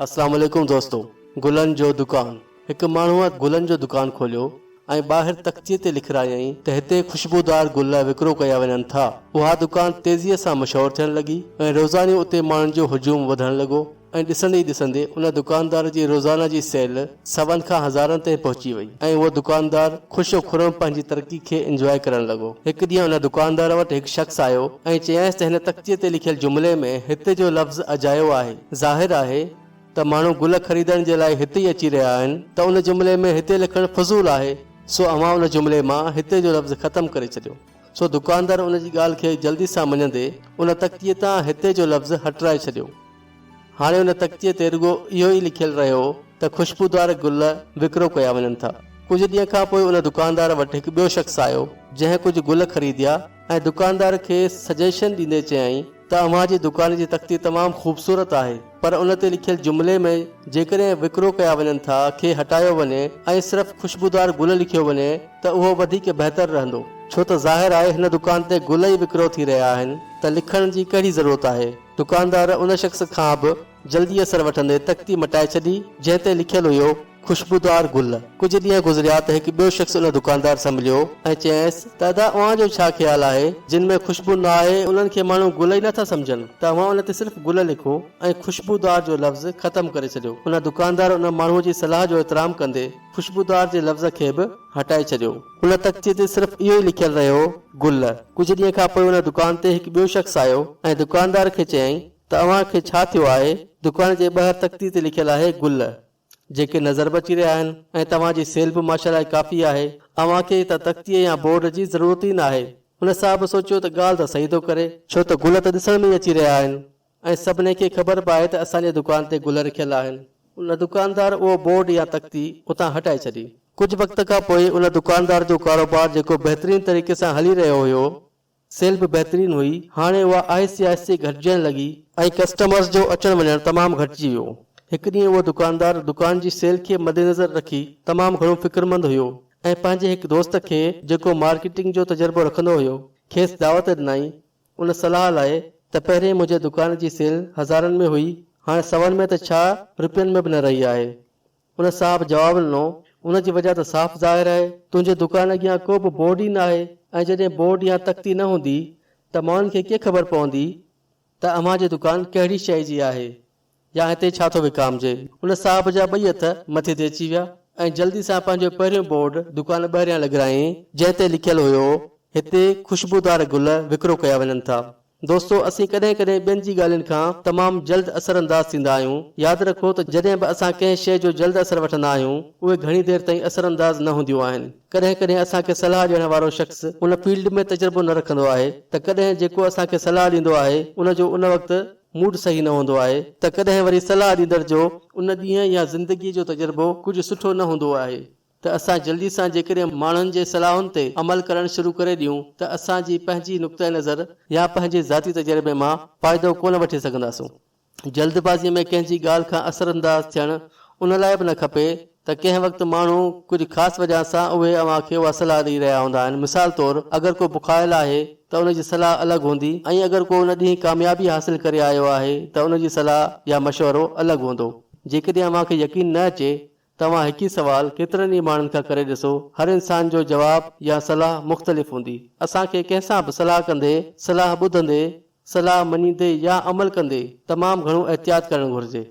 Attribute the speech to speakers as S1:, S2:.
S1: अस्सलाम वालेकुम दोस्तों। गुलन जो दुकान। एक माण्हूअ गुलन जो दुकान खोलियो ऐं ॿाहिरि तख़्तीअ ते लिखरायई त हिते ख़ुशबूदार गुल विकिरो कया वञनि था। उहा दुकान तेज़ीअ सां मशहूरु थियण लॻी ऐं रोज़ानी उते माण्हुनि जो हुजूम वधण लॻो ऐं ॾिसंदे ई ॾिसंदे उन दुकानदार जी रोज़ाना जी सेल सवनि खां हज़ारनि ते पहुची वई ऐं उहो दुकानदार ख़ुशो खुरम पंहिंजी तरक़ी खे इंजॉय करण लॻो। हिकु ॾींहुं उन दुकानदार वटि हिकु शख़्स आयो ऐं चयाईंसि त हिन तख़्तीअ ते लिखियल जुमिले में हिते जो लफ़्ज़ अजायो आहे। ज़ाहिर आहे त माण्हू गुल ख़रीदण जे लाइ हिते ई अची रहिया आहिनि त उन जुमिले में हिते लिखणु फज़ूल आहे। सो अवां उन जुमिले मां हिते जो लफ़्ज़ ख़तमु करे छॾियो। सो दुकानदार उन जी ॻाल्हि खे जल्दी सां मञंदे उन तख़्तीअ तां हिते जो लफ़्ज़ हटाए छॾियो। हाणे उन तख़्तीअ ते रुगो इहो ई लिखियलु रहियो त ख़ुशबूदार गुल विकिरो कया वञनि था। कुझु ॾींहं खां पोइ उन दुकानदार वटि हिकु ॿियो शख़्स आयो जंहिं कुझु गुल ख़रीदिया ऐं दुकानदार खे सजेशन ॾींदे चयाईं त अव्हां जी दुकान जी तख़्ती तमामु ख़ूबसूरत आहे, पर उन ते लिखियल जुमिले में जेकॾहिं विकिरो कया वञनि था खे हटायो वञे ऐं सिर्फ़ु ख़ुशबूदार गुल लिखियो वञे त उहो वधीक बहितरु रहंदो। छो त ज़ाहिर आहे हिन दुकान ते गुल ई विकिरो थी रहिया आहिनि त लिखण जी कहिड़ी ज़रूरत आहे। दुकानदार उन शख़्स खां बि जल्दी असर वठंदे तख़्ती मटाए छॾी जंहिं ते लिखियलु हुयो ख़ुशबूदार गुल। कुझु ॾींहं गुज़रिया त हिकु ॿियो शख़्स उन दुकानदार सां मिलियो ऐं चयाईंसि त दादा अव्हां जो छा ख़्यालु आहे, जिन में ख़ुशबू न आहे उन्हनि खे माण्हू गुल ई नथा सम्झनि त अव्हां उन ते सिर्फ़ु गुल लिखो ऐं ख़ुशबूदार जो लफ़्ज़ ख़तमु करे छॾियो। उन दुकानदार उन माण्हूअ जी सलाह जो एतिराम कंदे ख़ुशबूदार जे लफ़्ज़ खे बि हटाए छॾियो। उन तख़्तीअ ते सिर्फ़ु इहो ई लिखियलु रहियो गुल। कुझु ॾींहं खां पोइ उन दुकान ते हिकु ॿियो शख़्स आयो ऐं दुकानदार खे चयाईं त अव्हां खे छा थियो आहे। दुकान जे ॿाहिरि तख़्ती ते लिखियलु आहे गुल जेके नज़र बि अची रहिया आहिनि ऐं तव्हांजी सेल बि माशाअल्लाह काफ़ी आहे। अव्हां खे त तख़्तीअ या बोर्ड जी ज़रूरत ई न आहे। उन साहब सोचियो त ॻाल्हि त सही थो करे, छो त गुल त ॾिसण में ई अची रहिया आहिनि ऐं सभिनी खे ख़बर बि आहे त असांजे दुकान ते गुल रखियल आहिनि। उन दुकानदार उहो बोर्ड या तख़्ती उतां हटाए छॾी। कुझु वक़्त खां पोइ उन दुकानदार जो कारोबार जेको बहितरीन तरीक़े सां हली रहियो हुयो, सेल बि बहितरीन हुई, हाणे उहा आहिस्ते आहिस्ते घटिजण लॻी ऐं कस्टमर्स जो अचणु वञणु तमामु घटिजी वियो। हिकु ॾींहुं उहो दुकानदार दुकान जी सेल खे मद्देनज़र रखी तमामु घणो फ़िक्रमंद हुयो ऐं पंहिंजे हिकु दोस्त खे जेको मार्केटिंग जो तजुर्बो रखंदो हुयो खेसि दावत ॾिनई उन सलाह लाइ त पहिरें मुंहिंजे दुकान जी सेल हज़ारनि में हुई, हाणे सवनि में त छा रुपयनि में बि न रही आहे। उन साहब जवाबु ॾिनो उन जी वजह त साफ़ ज़ाहिर आहे, तुंहिंजे दुकान अॻियां को बि बोर्ड ई न आहे ऐं जॾहिं बोर्ड या तख़्ती न हूंदी त माण्हुनि खे कीअं ख़बर पवंदी त अव्हां जी दुकान कहिड़ी शइ जी आहे या हिते छा थो विकामजे। उन साहब जा ॿई हथ मथे ते अची विया ऐं जल्दी सां पंहिंजो पहिरियों बोर्ड दुकान ॿाहिरियां लॻाराई जंहिं ते लिखियलु हुयो हिते ख़ुशबूदार गुल विकिरो कया वञनि था। दोस्तो, असीं कॾहिं कॾहिं ॿियनि जी ॻाल्हियुनि खां तमामु जल्द असर अंदाज़ थींदा आहियूं। यादि रखो त जॾहिं बि असां कंहिं शइ जो जल्द असर वठंदा आहियूं उहे घणी देरि ताईं असर अंदाज़ न हूंदियूं आहिनि। कॾहिं कॾहिं असांखे सलाह ॾियण वारो शख़्स उन फील्ड में तजुर्बो न रखंदो आहे त कॾहिं जेको असांखे सलाह ॾींदो आहे उन जो उन वक़्तु मूड सही न हूंदो आहे त कॾहिं वरी सलाह ॾींदड़ जो उन ॾींहं या ज़िंदगीअ जो तजुर्बो कुझु सुठो न हूंदो आहे त असां जल्दी सां जेकॾहिं माण्हुनि जे सलाहुनि ते अमल करणु शुरू करे ॾियूं त असांजी पंहिंजी नुक़्ते नज़र या पंहिंजे ज़ाती तजुर्बे मां फ़ाइदो कोन वठी सघंदासूं। जल्दबाज़ीअ में कंहिंजी ॻाल्हि खां असर अंदाज़ थियणु उन लाइ बि न खपे त कंहिं वक़्तु माण्हू कुझु ख़ासि वजह सां उहे अव्हां खे उहा सलाह ॾेई रहिया हूंदा आहिनि। मिसाल तौरु अगरि को बुखायल आहे त उन जी सलाह अलॻि हूंदी ऐं अगरि को उन ॾींहुं कामयाबी हासिल करे आयो आहे त उन जी सलाह या मशवरो अलॻि हूंदो। जेकॾहिं अव्हां खे यकीन न अचे तव्हां हिकु ई सवाल केतिरनि ई माण्हुनि खां करे ॾिसो, हर इंसान जो जवाबु या सलाह मुख़्तलिफ़ हूंदी। असांखे कंहिंसां बि सलाह कंदे, सलाह ॿुधंदे, सलाह मञींदे या अमल कंदे तमामु घणो एहतियात करणु घुरिजे।